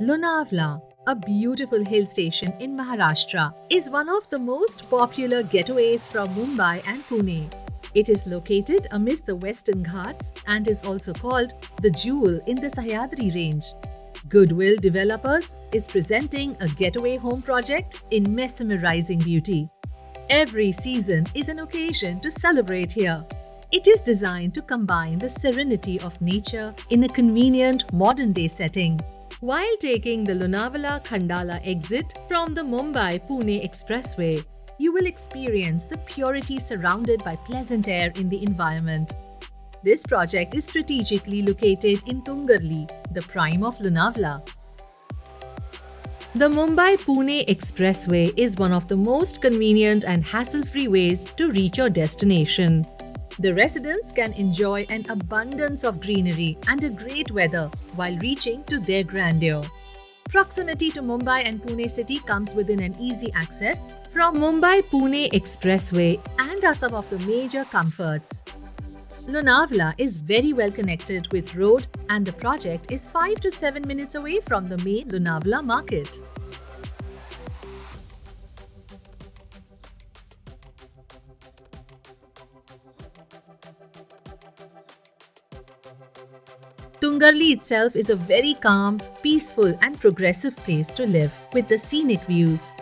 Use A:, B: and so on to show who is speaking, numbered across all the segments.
A: Lonavala, a beautiful hill station in Maharashtra, is one of the most popular getaways from Mumbai and Pune. It is located amidst the Western Ghats and is also called the jewel in the Sahyadri range. Goodwill Developers is presenting a getaway home project in mesmerizing beauty. Every season is an occasion to celebrate here. It is designed to combine the serenity of nature in a convenient modern-day setting. While taking the Lonavala Khandala exit from the Mumbai Pune Expressway, you will experience the purity surrounded by pleasant air in the environment. This project is strategically located in Tungarli, the prime of Lonavala. The Mumbai-Pune Expressway is one of the most convenient and hassle-free ways to reach your destination. The residents can enjoy an abundance of greenery and a great weather while reaching to their grandeur. Proximity to Mumbai and Pune city comes within an easy access from Mumbai-Pune Expressway and are some of the major comforts. Lonavala is very well connected with road and the project is 5 to 7 minutes away from the main Lonavala market. Tungarli itself is a very calm, peaceful and progressive place to live with the scenic views.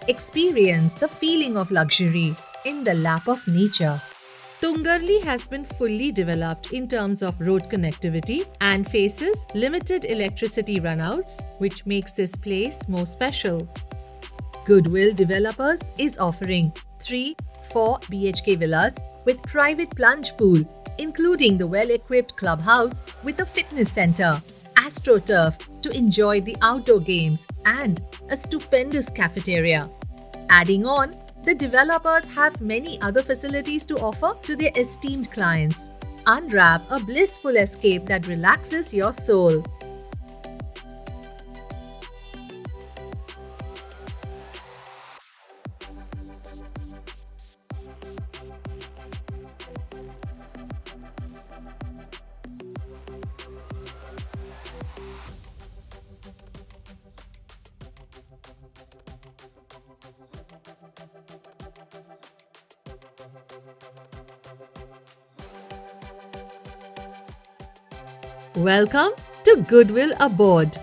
A: Experience the feeling of luxury in the lap of nature. Tungarli has been fully developed in terms of road connectivity and faces limited electricity runouts, which makes this place more special. Goodwill Developers is offering 3-4 BHK villas with private plunge pool, including the well-equipped clubhouse with a fitness center, AstroTurf to enjoy the outdoor games, and a stupendous cafeteria. Adding on, the developers have many other facilities to offer to their esteemed clients. Unwrap a blissful escape that relaxes your soul. Welcome to Goodwill Abode.